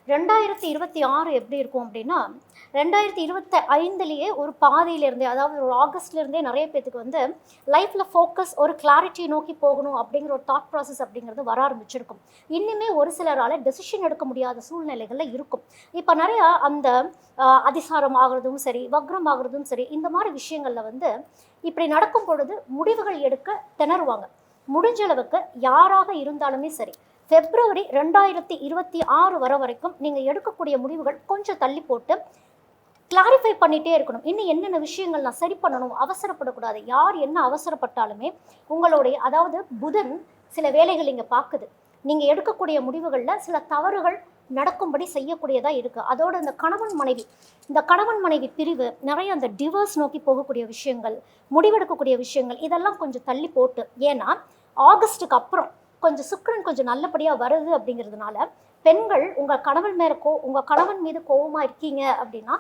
2026 எப்படி இருக்கும் அப்படின்னா, 2025லேயே ஒரு பாதியிலேருந்தே, அதாவது ஒரு ஆகஸ்ட்லேருந்தே நிறைய பேத்துக்கு வந்து லைஃப்பில் ஃபோக்கஸ் ஒரு கிளாரிட்டி நோக்கி போகணும் அப்படிங்கிற ஒரு தாட் ப்ராசஸ் அப்படிங்கிறது வர ஆரம்பிச்சிருக்கும். இன்னுமே ஒரு சிலரால் டெசிஷன் எடுக்க முடியாத சூழ்நிலைகளில் இருக்கும். இப்போ நிறையா அந்த அதிசாரம் ஆகிறதும் சரி, வக்ரம் ஆகிறதும் சரி, இந்த மாதிரி விஷயங்களில் வந்து இப்படி நடக்கும் பொழுது முடிவுகள் எடுக்க திணறுவாங்க. முடிஞ்ச அளவுக்கு யாராக இருந்தாலுமே சரி, February 2026 வர வரைக்கும் நீங்கள் எடுக்கக்கூடிய முடிவுகள் கொஞ்சம் தள்ளி போட்டு கிளாரிஃபை பண்ணிகிட்டே இருக்கணும். இன்னும் என்னென்ன விஷயங்கள் நான் சரி பண்ணணும், அவசரப்படக்கூடாது. யார் என்ன அவசரப்பட்டாலுமே உங்களுடைய, அதாவது புதன் சில வேலைகள் இங்கே பார்க்குது. நீங்கள் எடுக்கக்கூடிய முடிவுகளில் சில தவறுகள் நடக்கும்படி செய்யக்கூடியதாக இருக்குது. அதோடு இந்த கணவன் மனைவி பிரிவு, நிறைய அந்த டிவோர்ஸ் நோக்கி போகக்கூடிய விஷயங்கள், முடிவெடுக்கக்கூடிய விஷயங்கள், இதெல்லாம் கொஞ்சம் தள்ளி போட்டு, ஏன்னா ஆகஸ்ட்டுக்கு அப்புறம் கொஞ்சம் சுக்கிரன் கொஞ்சம் நல்லபடியாக வருது அப்படிங்கிறதுனால பெண்கள் உங்கள் கணவன் மீது கோபமாக இருக்கீங்க அப்படின்னா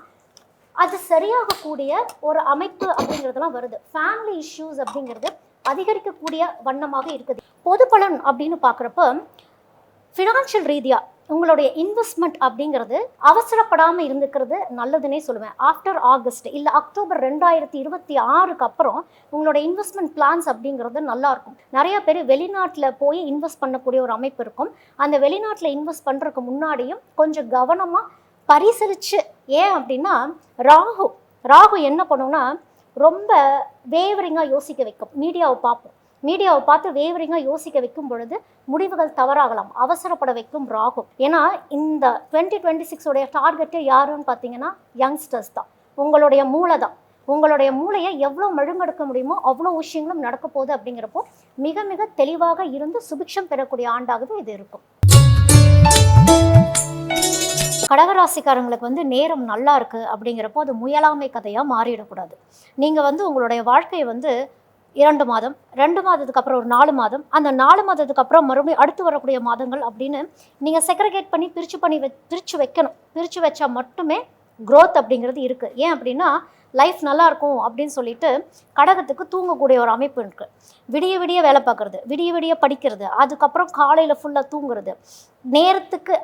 அது சரியாகக்கூடிய ஒரு அமைப்பு அப்படிங்கிறதுலாம் வருது. ஃபேமிலி இஷ்யூஸ் அப்படிங்கிறது அதிகரிக்கக்கூடிய வண்ணமாக இருக்குது. பொது பலன் அப்படின்னு பார்க்குறப்ப ஃபினான்ஷியல் ரீதியாக உங்களுடைய இன்வெஸ்ட்மெண்ட் அப்படிங்கிறது அவசரப்படாமல் இருந்துக்கிறது நல்லதுன்னே சொல்லுவேன். ஆஃப்டர் ஆகஸ்ட் இல்லை அக்டோபர் 2026க்கு அப்புறம் உங்களோட இன்வெஸ்ட்மெண்ட் பிளான்ஸ் அப்படிங்கிறது நல்லாயிருக்கும். நிறைய பேர் வெளிநாட்டில் போய் இன்வெஸ்ட் பண்ணக்கூடிய ஒரு அமைப்பு இருக்கும். அந்த வெளிநாட்டில் இன்வெஸ்ட் பண்ணுறதுக்கு முன்னாடியும் கொஞ்சம் கவனமாக பரிசீலிச்சு, ஏன் அப்படின்னா ராகு என்ன பண்ணுன்னா ரொம்ப வேவரிங்காக யோசிக்க வைக்கும். மீடியாவை பார்த்து வேவரிங்காக யோசிக்க வைக்கும் பொழுது முடிவுகள் தவறாகலாம். அவசரப்பட வைக்கும் ராகு. ஏன்னா இந்த 2026 டார்கெட்டு யாருன்னு பார்த்தீங்கன்னா யங்ஸ்டர்ஸ் தான். உங்களுடைய மூளை தான். உங்களுடைய மூளையை எவ்வளோ மெழுங்கெடுக்க முடியுமோ அவ்வளோ விஷயங்களும் நடக்க போகுது. அப்படிங்கிறப்போ மிக மிக தெளிவாக இருந்து சுபிக்ஷம் பெறக்கூடிய ஆண்டாகவே இது இருக்கும். கடகராசிக்காரங்களுக்கு வந்து நேரம் நல்லா இருக்குது அப்படிங்கிறப்போ அது முயலாமை கதையாக மாறிடக்கூடாது. நீங்கள் வந்து உங்களுடைய வாழ்க்கையை வந்து 2 மாதம், 2 மாதத்துக்கு அப்புறம் ஒரு 4 மாதம், அந்த 4 மாதத்துக்கு அப்புறம் மறுபடியும் அடுத்து வரக்கூடிய மாதங்கள் அப்படின்னு நீங்கள் செக்ரிகேட் பண்ணி பிரித்து வைக்கணும். பிரித்து வச்சா மட்டுமே க்ரோத் அப்படிங்கிறது இருக்குது. ஏன் அப்படின்னா லைஃப் நல்லாயிருக்கும் அப்படின்னு சொல்லிட்டு கடகத்துக்கு தூங்கக்கூடிய ஒரு அமைப்பு இருக்குது. விடிய வேலை பார்க்குறது, விடிய படிக்கிறது, அதுக்கப்புறம் காலையில் ஃபுல்லாக தூங்குறது, நேரத்துக்கு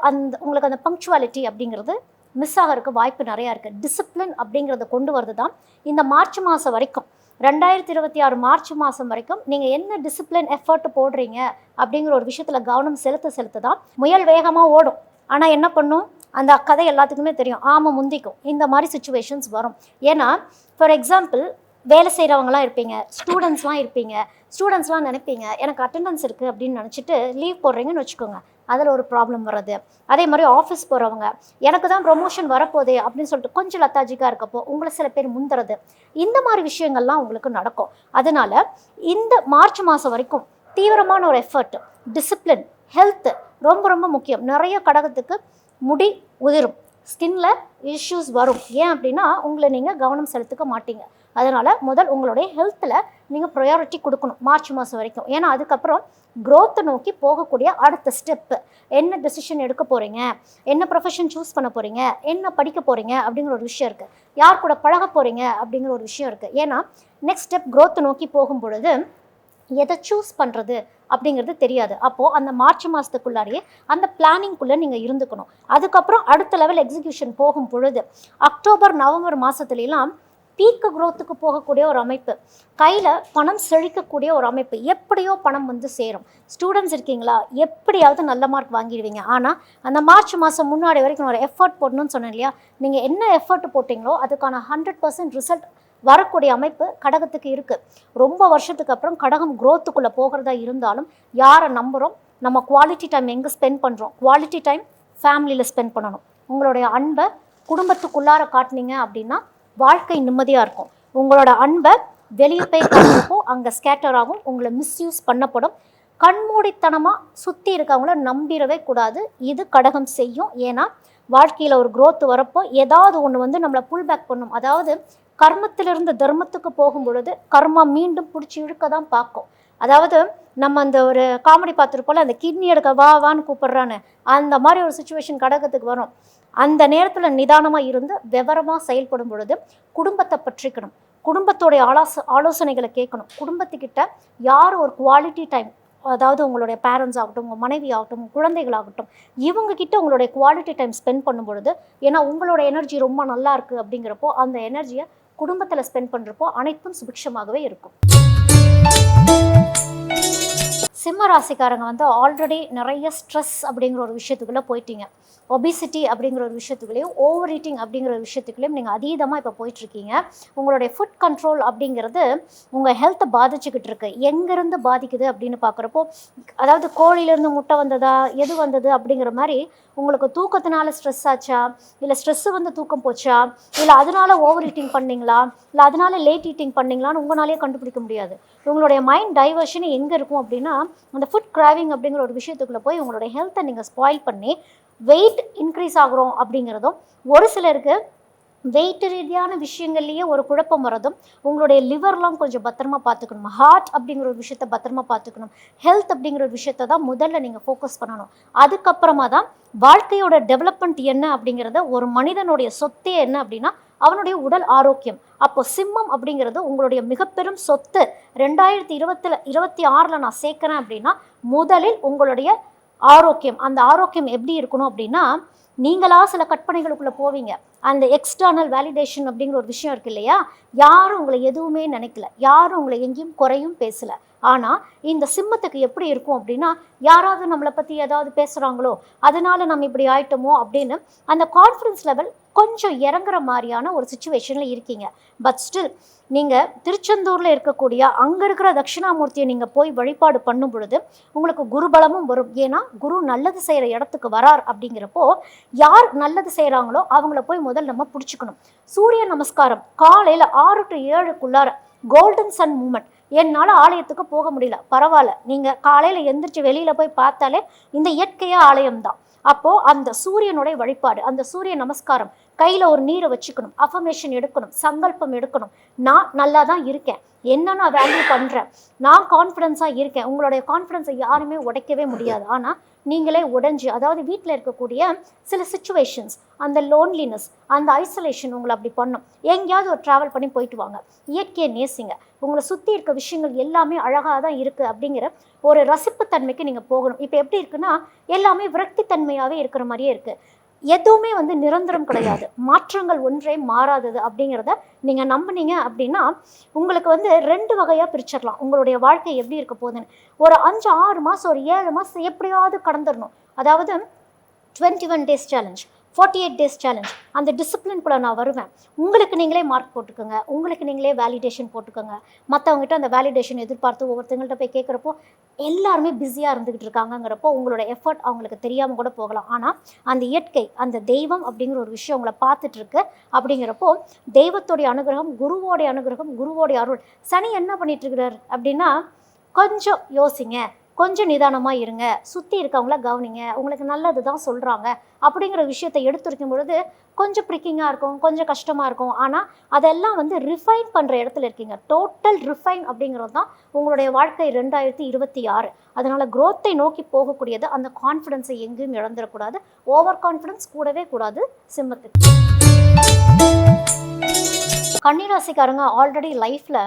உங்களுக்கு அந்த பங்க்சுவாலிட்டி அப்படிங்கிறது மிஸ் ஆகிறதுக்கு வாய்ப்பு நிறையா இருக்குது. டிசிப்ளின் அப்படிங்கிறத கொண்டு வரது தான் இந்த மார்ச் மாதம் வரைக்கும், 2026 மார்ச் மாதம் வரைக்கும் நீங்கள் என்ன டிசிப்ளின் எஃபர்ட் போடுறீங்க அப்படிங்கிற ஒரு விஷயத்தில் கவனம் செலுத்த தான் முயல் வேகமாக ஓடும். ஆனால் என்ன பண்ணும், அந்த கதை எல்லாத்துக்குமே தெரியும், ஆமாம் முந்திக்கும். இந்த மாதிரி சுச்சுவேஷன்ஸ் வரும். ஏன்னா ஃபார் எக்ஸாம்பிள் வேலை செய்கிறவங்களாம் இருப்பீங்க, ஸ்டூடெண்ட்ஸ்லாம் நினைப்பீங்க எனக்கு அட்டெண்டன்ஸ் இருக்குது அப்படின்னு நினச்சிட்டு லீவ் போடுறீங்கன்னு வச்சுக்கோங்க, அதில் ஒரு ப்ராப்ளம் வர்றது. அதே மாதிரி ஆஃபீஸ் போகிறவங்க எனக்கு தான் ப்ரொமோஷன் வரப்போதே அப்படின்னு சொல்லிட்டு கொஞ்சம் லத்தாஜிக்காக இருக்கப்போ உங்களை சில பேர் முந்துறது, இந்த மாதிரி விஷயங்கள்லாம் உங்களுக்கு நடக்கும். அதனால் இந்த மார்ச் மாதம் வரைக்கும் தீவிரமான ஒரு எஃபர்ட், டிசிப்ளின், ஹெல்த்து ரொம்ப ரொம்ப முக்கியம். நிறைய கடகத்துக்கு முடி உதிரும், ஸ்கின்ல இஷ்யூஸ் வரும். ஏன் அப்படின்னா உங்களை நீங்கள் கவனம் செலுத்திக்க மாட்டீங்க. அதனால் முதல் உங்களுடைய ஹெல்த்தில் நீங்கள் ப்ரையாரிட்டி கொடுக்கணும் மார்ச் மாதம் வரைக்கும். ஏன்னா அதுக்கப்புறம் க்ரோத்தை நோக்கி போகக்கூடிய அடுத்த ஸ்டெப்பு, என்ன டெசிஷன் எடுக்க போகிறீங்க, என்ன ப்ரொஃபஷன் சூஸ் பண்ண போகிறீங்க, என்ன படிக்க போகிறீங்க அப்படிங்கிற ஒரு விஷயம் இருக்குது, யார் கூட பழக போகிறீங்க அப்படிங்கிற ஒரு விஷயம் இருக்குது. ஏன்னா நெக்ஸ்ட் ஸ்டெப் க்ரோத்தை நோக்கி போகும் பொழுது எதை சூஸ் பண்ணுறது அப்படிங்கிறது தெரியாது. அப்போது அந்த மார்ச் மாதத்துக்குள்ளாரியே அந்த பிளானிங்குள்ளே நீங்கள் இருந்துக்கணும். அதுக்கப்புறம் அடுத்த லெவல் எக்ஸிக்யூஷன் போகும் பொழுது அக்டோபர் நவம்பர் மாதத்துலாம் பீக்கு க்ரோத்துக்கு போகக்கூடிய ஒரு அமைப்பு, கையில் பணம் செழிக்கக்கூடிய ஒரு அமைப்பு. எப்படியோ பணம் வந்து சேரும். ஸ்டூடெண்ட்ஸ் இருக்கீங்களா, எப்படியாவது நல்ல மார்க் வாங்கிடுவீங்க. ஆனால் அந்த மார்ச் மாதம் முன்னாடி வரைக்கும் ஒரு எஃபர்ட் போடணும்னு சொன்னேன் இல்லையா, நீங்கள் என்ன எஃபர்ட் போட்டிங்களோ அதுக்கான 100% ரிசல்ட் வரக்கூடிய அமைப்பு கடகத்துக்கு இருக்குது. ரொம்ப வருஷத்துக்கு அப்புறம் கடகம் க்ரோத்துக்குள்ளே போகிறதா இருந்தாலும் யாரை நம்புகிறோம், நம்ம குவாலிட்டி டைம் எங்கே ஸ்பெண்ட் பண்ணுறோம், குவாலிட்டி டைம் ஃபேமிலியில் ஸ்பெண்ட் பண்ணணும். உங்களுடைய அன்பை குடும்பத்துக்குள்ளார காட்டினீங்க அப்படின்னா வாழ்க்கை நிம்மதியாக இருக்கும். உங்களோட அன்பை வெளியே போய் காட்டுறப்போ அங்கே ஸ்கேட்டர் ஆகும், உங்களை மிஸ்யூஸ் பண்ணப்படும். கண்மூடித்தனமாக சுற்றி இருக்கவங்கள நம்பிடவே கூடாது. இது கடகம் செய்யும். ஏன்னா வாழ்க்கையில் ஒரு க்ரோத் வரப்போ ஏதாவது ஒன்று வந்து நம்மளை புல் பேக் பண்ணும். அதாவது கர்மத்திலிருந்து தர்மத்துக்கு போகும் பொழுது கர்மா மீண்டும் பிடிச்சி இழுக்க தான் பார்க்கும். அதாவது நம்ம அந்த ஒரு காமெடி பார்த்துருப்போல, அந்த கிட்னி எடுக்க வான்னு கூப்பிட்றான்னு, அந்த மாதிரி ஒரு சுச்சுவேஷன் கடகத்துக்கு வரும். அந்த நேரத்தில் நிதானமாக இருந்து விவரமாக செயல்படும் பொழுது குடும்பத்தை பற்றிக்கணும், குடும்பத்தோடைய ஆலோசனைகளை கேட்கணும். குடும்பத்துக்கிட்ட யார் ஒரு குவாலிட்டி டைம் அதாவது உங்களுடைய பேரண்ட்ஸ் ஆகட்டும், உங்கள் மனைவி ஆகட்டும், குழந்தைகளாகட்டும், இவங்கக்கிட்ட உங்களுடைய குவாலிட்டி டைம் ஸ்பெண்ட் பண்ணும்பொழுது, ஏன்னா உங்களோட எனர்ஜி ரொம்ப நல்லா இருக்குது அப்படிங்கிறப்போ அந்த எனர்ஜியை குடும்பத்தில் ஸ்பெண்ட் பண்ணுறப்போ அனைத்தும் சுபிக்ஷமாகவே இருக்கும். சிம்ம ராசிக்காரங்க வந்து ஆல்ரெடி நிறைய ஸ்ட்ரெஸ் அப்படிங்கிற ஒரு விஷயத்துக்குள்ளே போயிட்டீங்க. ஒபிசிட்டி அப்படிங்கிற ஒரு விஷயத்துக்குள்ளேயும், ஓவர் ஈட்டிங் அப்படிங்கிற ஒரு விஷயத்துக்குள்ளேயும் நீங்கள் அதீதமாக இப்போ போயிட்டுருக்கீங்க. உங்களுடைய ஃபுட் கண்ட்ரோல் அப்படிங்கிறது உங்கள் ஹெல்த்தை பாதிச்சுக்கிட்டு இருக்கு. எங்கேருந்து பாதிக்குது அப்படின்னு பார்க்குறப்போ, அதாவது கோழியிலேருந்து முட்டை வந்ததா, எது வந்தது அப்படிங்கிற மாதிரி உங்களுக்கு தூக்கத்தினால ஸ்ட்ரெஸ் ஆச்சா, இல்லை ஸ்ட்ரெஸ்ஸு வந்து தூக்கம் போச்சா, இல்லை அதனால ஓவர் ஈட்டிங் பண்ணிங்களா, இல்லை அதனால லேட் ஈட்டிங் பண்ணிங்களான்னு உங்களாலேயே கண்டுபிடிக்க முடியாது. உங்களுடைய மைண்ட் டைவர்ஷன் எங்கே இருக்கும் அப்படின்னா, அந்த ஃபுட் கிராவிங் அப்படிங்கிற ஒரு விஷயத்துக்குள்ளே போய் உங்களுடைய ஹெல்த்தை நீங்கள் ஸ்பாயில் பண்ணி வெயிட் இன்க்ரீஸ் ஆகிறோம் அப்படிங்கிறதும், ஒரு சிலருக்கு வெயிட் ரீதியான விஷயங்கள்லேயே ஒரு குழப்பம் வரதும், உங்களுடைய லிவர்லாம் கொஞ்சம் பத்திரமா பார்த்துக்கணும், ஹார்ட் அப்படிங்கிற ஒரு விஷயத்த பத்திரமா பார்த்துக்கணும், ஹெல்த் அப்படிங்கிற ஒரு விஷயத்த தான் முதல்ல நீங்கள் ஃபோக்கஸ் பண்ணணும். அதுக்கப்புறமா தான் வாழ்க்கையோட டெவலப்மெண்ட் என்ன அப்படிங்கிறத, ஒரு மனிதனுடைய சொத்தே என்ன அப்படின்னா அவனுடைய உடல் ஆரோக்கியம். அப்போ சிம்மம் அப்படிங்கிறது உங்களுடைய மிகப்பெரும் சொத்து. 2026 நான் சேர்க்குறேன் அப்படின்னா முதலில் உங்களுடைய ஆரோக்கியம். அந்த ஆரோக்கியம் எப்படி இருக்கணும் அப்படின்னா, நீங்களா சில கற்பனைகளுக்குள்ளே போவீங்க. அந்த எக்ஸ்டர்னல் வேலிடேஷன் அப்படிங்கிற ஒரு விஷயம் இருக்குது இல்லையா, யாரும் உங்களை எதுவுமே நினைக்கல, யாரும் உங்களை எங்கேயும் குறையும் பேசலை. ஆனால் இந்த சிம்மத்துக்கு எப்படி இருக்கும் அப்படின்னா, யாராவது நம்மளை பற்றி ஏதாவது பேசுகிறாங்களோ அதனால நம்ம இப்படி ஆயிட்டோமோ அப்படின்னு அந்த கான்ஃபிடன்ஸ் லெவல் கொஞ்சம் இறங்குற மாதிரியான ஒரு சுச்சுவேஷனில் இருக்கீங்க. பட் ஸ்டில் நீங்கள் திருச்செந்தூரில் இருக்கக்கூடிய அங்கே இருக்கிற தட்சிணாமூர்த்தியை நீங்கள் போய் வழிபாடு பண்ணும் பொழுது உங்களுக்கு குருபலமும் வரும். ஏன்னா குரு நல்லது செய்கிற இடத்துக்கு வரார். அப்படிங்கிறப்போ யார் நல்லது செய்கிறாங்களோ அவங்கள போய் முதல் நம்ம பிடிச்சிக்கணும். சூரிய நமஸ்காரம் காலையில் 6 to 7க்குள்ளார கோல்டன் சன் மூமெண்ட். என்னால் ஆலயத்துக்கு போக முடியல, பரவாயில்ல, நீங்கள் காலையில் எந்திரிச்சு வெளியில் போய் பார்த்தாலே இந்த இயற்கையாக ஆலயம்தான். அப்போது அந்த சூரியனுடைய வழிபாடு, அந்த சூரிய நமஸ்காரம், கையில் ஒரு நீரை வச்சுக்கணும், அஃபர்மேஷன் எடுக்கணும், சங்கல்பம் எடுக்கணும். நான் நல்லா தான் இருக்கேன், என்ன நான் வேல்யூ பண்ணுறேன், நான் கான்ஃபிடென்ஸாக இருக்கேன். உங்களுடைய கான்ஃபிடென்ஸை யாருமே உடைக்கவே முடியாது. ஆனால் நீங்களே உடைஞ்சு, அதாவது வீட்டில் இருக்கக்கூடிய சில சுச்சுவேஷன்ஸ், அந்த லோன்லினஸ், அந்த ஐசோலேஷன் உங்களை அப்படி பண்ணும். எங்கேயாவது ஒரு ட்ராவல் பண்ணி போயிட்டு வாங்க, இயற்கையை நேசிங்க. உங்களை சுற்றி இருக்க விஷயங்கள் எல்லாமே அழகாக தான் இருக்குது அப்படிங்கிற ஒரு ரசிப்புத்தன்மைக்கு நீங்கள் போகணும். இப்போ எப்படி இருக்குன்னா, எல்லாமே விரக்தித்தன்மையாகவே இருக்கிற மாதிரியே இருக்குது. எதுவுமே வந்து நிரந்தரம் கிடையாது, மாற்றங்கள் ஒன்றே மாறாதது அப்படிங்கிறத நீங்கள் நம்பினீங்க அப்படின்னா உங்களுக்கு வந்து 2 வகையாக பிரிச்சிடலாம் உங்களுடைய வாழ்க்கை எப்படி இருக்க போகுதுன்னு. ஒரு 5-6 மாதம், ஒரு 7 மாதம் எப்படியாவது கடந்துடணும். அதாவது 21 days சேலஞ்ச், 48 days சேலஞ்ச், அந்த டிசிப்ளின்குள்ளே நான் வருவேன். உங்களுக்கு நீங்களே மார்க் போட்டுக்கோங்க, உங்களுக்கு நீங்களே வேலிடேஷன் போட்டுக்கோங்க. மற்றவங்ககிட்ட அந்த வேலிடேஷன் எதிர்பார்த்து ஒவ்வொருத்தங்கள்ட்ட போய் கேட்குறப்போ எல்லாருமே பிஸியாக இருந்துக்கிட்டு இருக்காங்கங்கிறப்போ உங்களோட எஃபர்ட் அவங்களுக்கு தெரியாமல் கூட போகலாம். ஆனால் அந்த இயற்கை, அந்த தெய்வம் அப்படிங்கிற ஒரு விஷயம் உங்களை பார்த்துட்ருக்கு. அப்படிங்கிறப்போ தெய்வத்தோடைய அனுகிரகம், குருவோடைய அனுகிரகம், குருவோடைய அருள். சனி என்ன பண்ணிட்டுருக்கிறார் அப்படின்னா, கொஞ்சம் யோசிங்க, கொஞ்சம் நிதானமாக இருங்க, சுற்றி இருக்கவங்கள கவனிங்க, உங்களுக்கு நல்லது தான் சொல்கிறாங்க அப்படிங்கிற விஷயத்தை எடுத்துரைக்கும் பொழுது கொஞ்சம் ப்ரிக்கிங்காக இருக்கும், கொஞ்சம் கஷ்டமாக இருக்கும். ஆனால் அதெல்லாம் வந்து ரிஃபைன் பண்ணுற இடத்துல இருக்கீங்க. டோட்டல் ரிஃபைன் அப்படிங்கிறது தான் உங்களுடைய வாழ்க்கை 2026. அதனால் க்ரோத்தை நோக்கி போகக்கூடியது. அந்த கான்ஃபிடென்ஸை எங்கேயும் இழந்துடக்கூடாது. ஓவர் கான்ஃபிடென்ஸ் கூடவே கூடாது சிம்மத்துக்கு. கன்னிராசிக்காரங்க ஆல்ரெடி லைஃப்பில்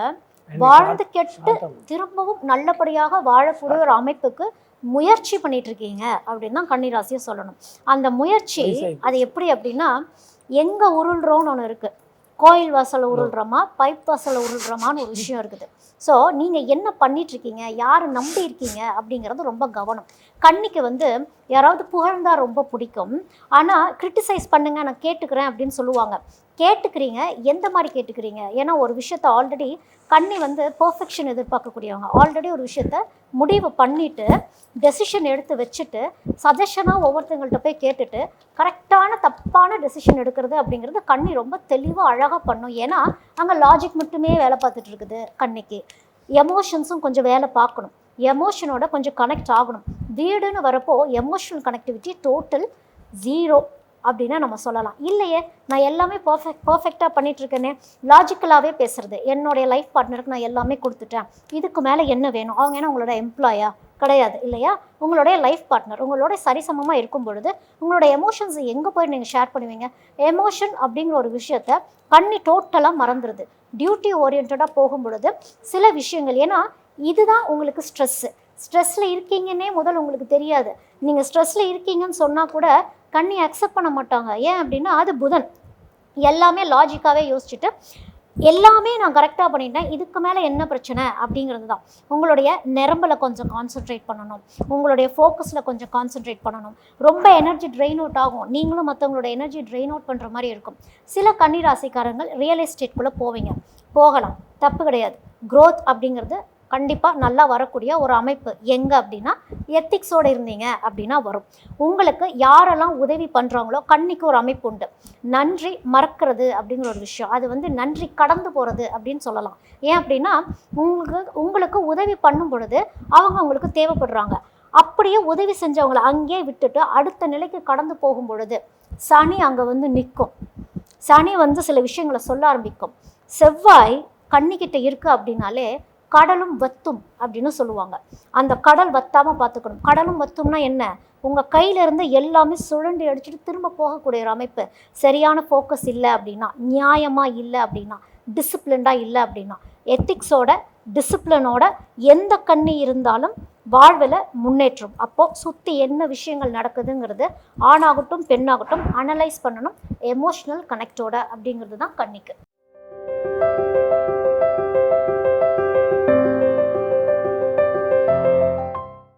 வாழ்ந்து கெட்டு திரும்பவும் நல்லபடியாக வாழக்கூடிய ஒரு அமைப்புக்கு முயற்சி பண்ணிட்டு இருக்கீங்க அப்படின்னு தான் கன்னிராசியை சொல்லணும். அந்த முயற்சி அது எப்படி அப்படின்னா, எங்க உருள்றோன்னு ஒன்று இருக்கு. கோயில் வாசலை உருள்றோமா, பைப் வாசலை உருள்றோமான்னு ஒரு விஷயம் இருக்குது. ஸோ நீங்கள் என்ன பண்ணிகிட்ருக்கீங்க, யாரை நம்பி இருக்கீங்க அப்படிங்கிறது ரொம்ப கவனம். கண்ணிக்கு வந்து யாராவது புகழ்ந்தா ரொம்ப பிடிக்கும். ஆனால் கிரிட்டிசைஸ் பண்ணுங்க, நான் கேட்டுக்கிறேன் அப்படின்னு சொல்லுவாங்க. கேட்டுக்கிறீங்க, எந்த மாதிரி கேட்டுக்கிறீங்க? ஏன்னா ஒரு விஷயத்த ஆல்ரெடி கண்ணி வந்து பர்ஃபெக்ஷன் எதிர்பார்க்கக்கூடியவங்க. ஆல்ரெடி ஒரு விஷயத்த முடிவு பண்ணிவிட்டு டெசிஷன் எடுத்து வச்சுட்டு சஜஷனாக ஒவ்வொருத்தங்கள்ட்ட போய் கேட்டுட்டு கரெக்டான தப்பான டெசிஷன் எடுக்கிறது அப்படிங்கிறது கண்ணி ரொம்ப தெளிவாக அழகாக பண்ணும். ஏன்னா அங்கே லாஜிக் மட்டுமே வேலை பார்த்துட்டு இருக்குது. கண்ணிக்கு எமோஷன்ஸும் கொஞ்சம் வேலை பார்க்கணும், எமோஷனோட கொஞ்சம் கனெக்ட் ஆகணும். வீடுன்னு வரப்போ எமோஷனல் கனெக்டிவிட்டி டோட்டல் 0 அப்படின்னா நம்ம சொல்லலாம். இல்லையே, நான் எல்லாமே பர்ஃபெக்டாக பண்ணிகிட்ருக்கேனே, லாஜிக்கலாகவே பேசுகிறது, என்னுடைய லைஃப் பார்ட்னருக்கு நான் எல்லாமே கொடுத்துட்டேன், இதுக்கு மேலே என்ன வேணும்? அவங்க என்ன உங்களோட எம்ப்ளாயா? கிடையாது இல்லையா? உங்களுடைய லைஃப் பார்ட்னர் உங்களோட சரிசமமாக இருக்கும் பொழுது உங்களோட எமோஷன்ஸை எங்கே போய் நீங்கள் ஷேர் பண்ணுவீங்க? எமோஷன் அப்படிங்கிற ஒரு விஷயத்த கண்ணி டோட்டலாக மறந்துடுது. டியூட்டி ஓரியன்டாக போகும் பொழுது சில விஷயங்கள், ஏன்னா இதுதான் உங்களுக்கு ஸ்ட்ரெஸ்ஸு. ஸ்ட்ரெஸ்ஸில் இருக்கீங்கன்னே முதல் உங்களுக்கு தெரியாது. நீங்கள் ஸ்ட்ரெஸ்ஸில் இருக்கீங்கன்னு சொன்னால் கூட கண்ணி அக்செப்ட் பண்ண மாட்டாங்க. ஏன் அப்படின்னா அது புதன். எல்லாமே லாஜிக்காகவே யோசிச்சுட்டு எல்லாமே நான் கரெக்டாக பண்ணிட்டேன், இதுக்கு மேலே என்ன பிரச்சனை அப்படிங்கிறது தான். உங்களுடைய நரம்பில் கொஞ்சம் கான்சென்ட்ரேட் பண்ணணும், உங்களுடைய ஃபோக்கஸில் கொஞ்சம் கான்சென்ட்ரேட் பண்ணணும். ரொம்ப எனர்ஜி ட்ரெயின் அவுட் ஆகும், நீங்களும் மற்றவங்களோட எனர்ஜி ட்ரெயின் அவுட் பண்ணுற மாதிரி இருக்கும். சில கன்னி ராசிக்காரங்கள் ரியல் எஸ்டேட்குள்ளே போகலாம், தப்பு கிடையாது. க்ரோத் அப்படிங்கிறது கண்டிப்பாக நல்லா வரக்கூடிய ஒரு அமைப்பு. எங்கே அப்படின்னா எத்திக்ஸோடு இருந்தீங்க அப்படின்னா வரும். உங்களுக்கு யாரெல்லாம் உதவி பண்ணுறாங்களோ கண்ணிக்கு ஒரு அமைப்பு உண்டு. நன்றி மறக்கிறது அப்படிங்கிற ஒரு விஷயம், அது வந்து நன்றி கடந்து போகிறது அப்படின்னு சொல்லலாம். ஏன் அப்படின்னா உங்களுக்கு உதவி பண்ணும் பொழுது அவங்க உங்களுக்கு தேவைப்படுறாங்க. அப்படியே உதவி செஞ்சவங்களை அங்கேயே விட்டுட்டு அடுத்த நிலைக்கு கடந்து போகும் பொழுது சனி அங்கே வந்து நிற்கும். சனி வந்து சில விஷயங்களை சொல்ல ஆரம்பிக்கும். செவ்வாய் கன்னிக்கிட்ட இருக்குது அப்படின்னாலே கடலும் வத்தும் அப்படின்னு சொல்லுவாங்க. அந்த கடல் வத்தாமல் பார்த்துக்கணும். கடலும் வத்தும்னா என்ன? உங்கள் கையிலேருந்து எல்லாமே சுழண்டி அடிச்சுட்டு திரும்ப போகக்கூடிய ஒரு அமைப்பு. சரியான ஃபோக்கஸ் இல்லை அப்படின்னா, நியாயமாக இல்லை அப்படின்னா, டிசிப்ளின்டாக இல்லை அப்படின்னா, எத்திக்ஸோட டிசிப்ளினோட எந்த கண்ணி இருந்தாலும் வாழ்வில் முன்னேற்றம். அப்போது சுற்றி என்ன விஷயங்கள் நடக்குதுங்கிறது ஆணாகட்டும் பெண்ணாகட்டும் அனலைஸ் பண்ணணும், எமோஷ்னல் கனெக்டோட அப்படிங்கிறது தான் கன்னிக்கு.